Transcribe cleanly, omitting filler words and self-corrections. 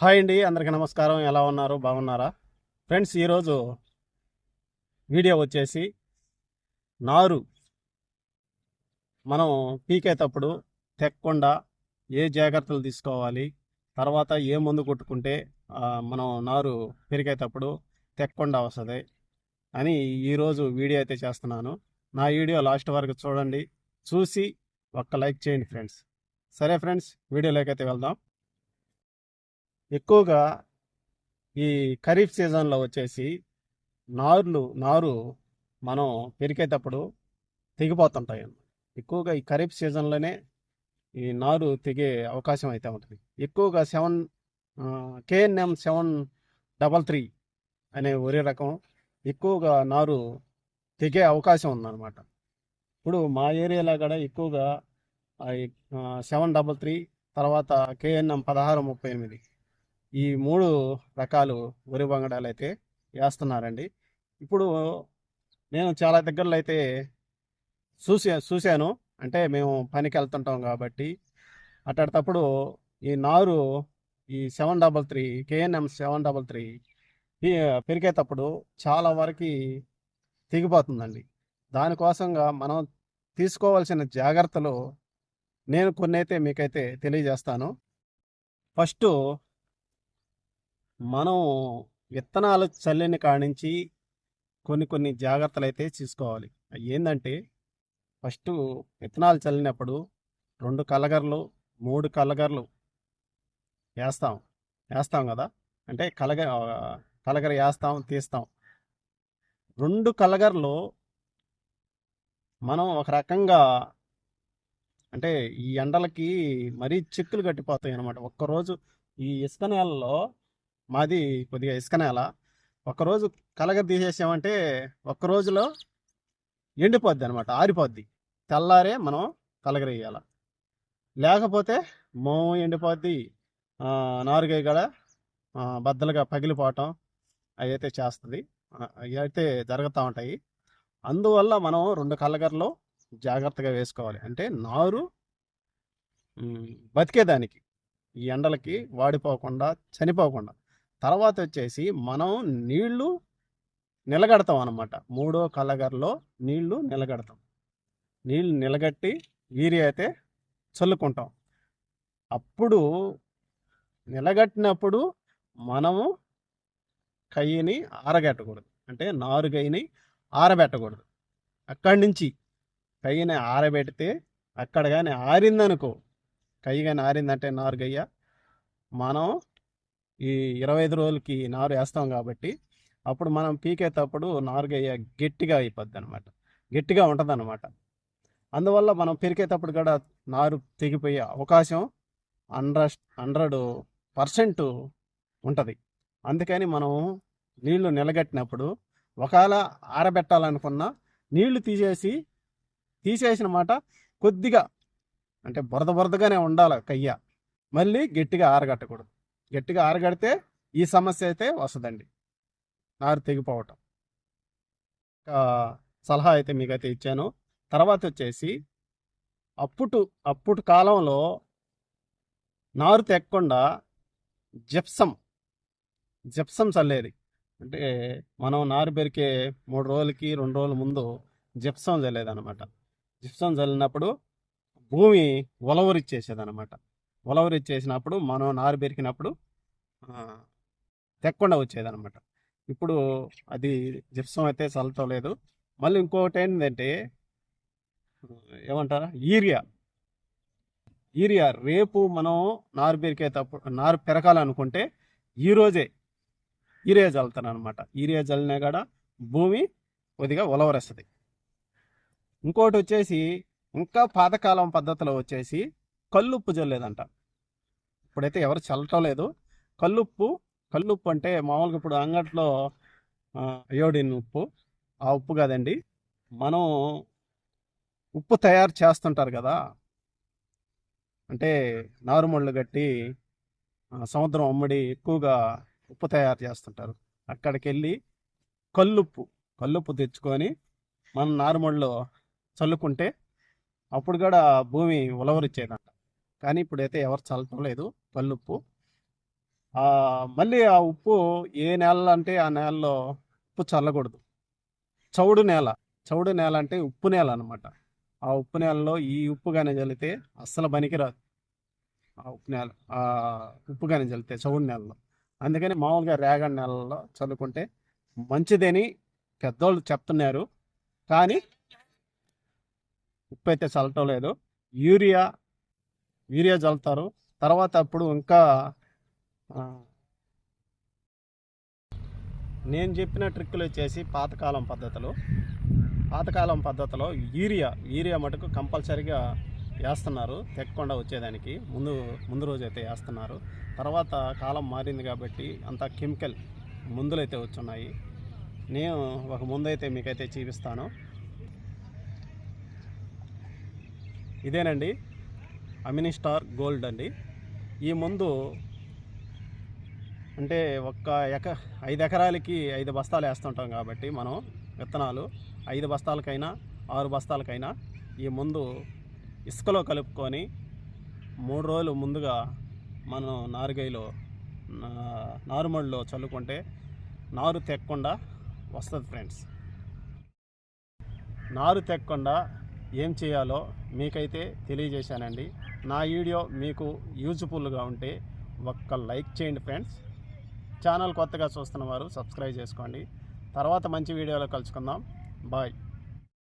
Hi అండి, అందరికీ నమస్కారం. ఎలా ఉన్నారు? బాగున్నారా ఫ్రెండ్స్? ఈరోజు వీడియో వచ్చేసి నారు మనం పీకేటప్పుడు తెక్కకుండా ఏ జాగ్రత్తలు తీసుకోవాలి, తర్వాత ఏ మందు కొట్టుకుంటే మనం నారు పెరిగేటప్పుడు తెక్కకుండా వస్తుంది అని ఈరోజు వీడియో అయితే చేస్తున్నాను. నా వీడియో లాస్ట్ వరకు చూడండి, చూసి ఒక్క లైక్ చేయండి ఫ్రెండ్స్. సరే ఫ్రెండ్స్, వీడియోలోకి అయితే వెళ్దాం. ఎక్కువగా ఈ ఖరీఫ్ సీజన్లో వచ్చేసి నారు మనం పెరిగేటప్పుడు తెగిపోతుంటాయి. ఎక్కువగా ఈ ఖరీఫ్ సీజన్లోనే ఈ నారు తెగే అవకాశం అయితే ఉంటుంది. ఎక్కువగా KNM 733 అనే వరి రకం ఎక్కువగా నారు తెగే అవకాశం ఉందన్నమాట. ఇప్పుడు మా ఏరియాలో కూడా ఎక్కువగా 733 తర్వాత KNM 1638 ఈ 3 రకాలు వరి వంగడాలు అయితే వేస్తున్నారండి. ఇప్పుడు నేను చాలా దగ్గరలో అయితే చూశాను. అంటే మేము పనికి వెళ్తుంటాం కాబట్టి అట్టేటప్పుడు ఈ నారు ఈ 733 KNM 733 పెరిగేటప్పుడు చాలా వరకు తెగిపోతుందండి. దానికోసంగా మనం తీసుకోవాల్సిన జాగ్రత్తలు నేను కొన్ని అయితే మీకైతే తెలియజేస్తాను. ఫస్ట్ మనం విత్తనాలు చల్లిన కాడించి కొన్ని జాగ్రత్తలు అయితే తీసుకోవాలి. ఏంటంటే ఫస్ట్ విత్తనాలు చల్లినప్పుడు 2 కలగర్లు 3 కలగర్లు వేస్తాం కదా. అంటే కలగర వేస్తాం, తీస్తాం. 2 కలగర్లు మనం ఒక రకంగా అంటే ఈ ఎండలకి మరీ చిక్కులు కట్టిపోతాయి అన్నమాట. ఒక్కరోజు ఈ ఇసుక నేలలో, మాది కొద్దిగా ఇసుక నేల, ఒక్కరోజు కలగర తీసేసామంటే ఒక్క రోజులో ఎండిపోద్ది అనమాట, ఆరిపోద్ది. తెల్లారే మనం కలగరేయాల, లేకపోతే మోము ఎండిపోద్ది, నారుగాయ కూడా బద్దలుగా పగిలిపోవటం అవి అయితే చేస్తుంది. అవి అయితే జరుగుతూ ఉంటాయి. అందువల్ల మనం 2 కలగర్లు జాగ్రత్తగా వేసుకోవాలి. అంటే నారు బతికేదానికి, ఈ ఎండలకి వాడిపోకుండా, చనిపోకుండా. తర్వాత వచ్చేసి మనం నీళ్లు నిలగడతాం అన్నమాట. 3వ కలగర్లో నీళ్లు నిలగడతాం. నీళ్ళు నిలగట్టి యూరియా అయితే చల్లుకుంటాం. అప్పుడు నిలగట్టినప్పుడు మనము కయ్యిని ఆరబెట్టకూడదు. అంటే నారుగయ్యని ఆరబెట్టకూడదు. అక్కడి నుంచి కయ్యిని ఆరబెడితే, అక్కడ కానీ ఆరిందనుకో, కయ్యి కానీ ఆరిందంటే నారుగయ్య, మనం ఈ 25 రోజులకి నారు వేస్తాం కాబట్టి అప్పుడు మనం పీకేటప్పుడు నారుగయ్య గట్టిగా అయిపోద్ది అనమాట, గట్టిగా ఉంటుంది అనమాట. అందువల్ల మనం పెరిగేటప్పుడు కూడా నారు తెగిపోయే అవకాశం 100% ఉంటుంది. అందుకని మనం నీళ్లు నిలగట్టినప్పుడు ఒకవేళ ఆరబెట్టాలనుకున్నా నీళ్లు తీసేసిన మాట కొద్దిగా, అంటే బురదగానే ఉండాలి కయ్య. మళ్ళీ గట్టిగా ఆరగట్టకూడదు. గట్టిగా ఆరగడితే ఈ సమస్య అయితే వస్తుందండి, నారు తెగిపోవటం. సలహా అయితే మీకైతే ఇచ్చాను. తర్వాత వచ్చేసి అప్పుడు కాలంలో నారు తెక్కకుండా జిప్సం చల్లేది. అంటే మనం నారు పెరికే 3 రోజులకి 2 రోజుల ముందు జిప్సం చల్లేది అనమాట. జిప్సం చల్లినప్పుడు భూమి ఉలవరిచ్చేసేదనమాట. ఉలవరిచ్చేసినప్పుడు మనం నారు పెరికినప్పుడు తెక్కకుండా వచ్చేదనమాట. ఇప్పుడు అది జిప్సం అయితే చల్లటం లేదు. మళ్ళీ ఇంకొకటి ఏంటంటే ఏమంటారా, యూరియా రేపు మనం నారు పెరకాలనుకుంటే ఈరోజే యూరియా చల్లుతాను అనమాట. యూరియా చల్లినా కూడా భూమి కొద్దిగా ఉలవరేస్తుంది. ఇంకోటి వచ్చేసి, ఇంకా పాతకాలం పద్ధతిలో వచ్చేసి కల్లుప్పు చల్లేదంట. ఇప్పుడైతే ఎవరు చల్లటం లేదు. కల్లుప్పు అంటే మామూలుగా ఇప్పుడు అంగట్లో అయోడిన్ ఉప్పు, ఆ ఉప్పు కాదండి. మనం ఉప్పు తయారు చేస్తుంటారు కదా, అంటే నారుమళ్ళు కట్టి సముద్రం అమ్మడి ఎక్కువగా ఉప్పు తయారు చేస్తుంటారు. అక్కడికి వెళ్ళి కల్లుప్పు తెచ్చుకొని మనం నారుమళ్ళలో చల్లుకుంటే అప్పుడు కూడా భూమి ఉలవరిచ్చేదంట. కానీ ఇప్పుడైతే ఎవరు చల్లటం లేదు కల్లుప్పు. మళ్ళీ ఆ ఉప్పు ఏ నేల అంటే ఆ నేలలో ఉప్పు చల్లకూడదు. చౌడు నేల, చౌడు నేల అంటే ఉప్పు నేల అనమాట. ఆ ఉప్పు నేలలో ఈ ఉప్పు కానీ చల్లితే అస్సలు పనికిరాదు. ఆ ఉప్పు నేల ఆ ఉప్పు కానీ చల్లితే చౌడు నేలలో. అందుకని మామూలుగా రేగడి నేలలో చల్లుకుంటే మంచిదని పెద్దోళ్ళు చెప్తున్నారు. కానీ ఉప్పు అయితే చల్లటం లేదు. యూరియా యూరియా చల్లుతారు. తర్వాత అప్పుడు ఇంకా ఆ, నేను చెప్పిన ట్రిక్కులు వచ్చేసి పాతకాలం పద్ధతిలో యూరియా మటుకు కంపల్సరీగా వేస్తున్నారు, తెక్కకుండా వచ్చేదానికి ముందు రోజు అయితే వేస్తున్నారు. తర్వాత కాలం మారింది కాబట్టి అంతా కెమికల్ మందులు అయితే వచ్చున్నాయి. నేను ఒక ముందు అయితే మీకైతే చూపిస్తాను. ఇదేనండి అమినిస్టార్ గోల్డ్ అండి. ఈ ముందు అంటే 5 ఎకరాలకి 5 బస్తాలు వేస్తుంటాం కాబట్టి మనం విత్తనాలు 5 బస్తాలకైనా 6 బస్తాలకైనా ఈ ముందు ఇసుకలో కలుపుకొని 3 రోజులు ముందుగా మనం నారుమడిలో చల్లుకుంటే నారు తెక్కకుండా వస్తుంది ఫ్రెండ్స్. నారు తెక్కకుండా ఏం చేయాలో మీకైతే తెలియజేశానండి. నా వీడియో మీకు యూజ్ఫుల్గా ఉంటే ఒక్క లైక్ చేయండి ఫ్రెండ్స్. ఛానల్ కొత్తగా చూస్తున్న వారు సబ్స్క్రైబ్ చేసుకోండి. తర్వాత మంచి వీడియోలో కలుసుకుందాం. బాయ్.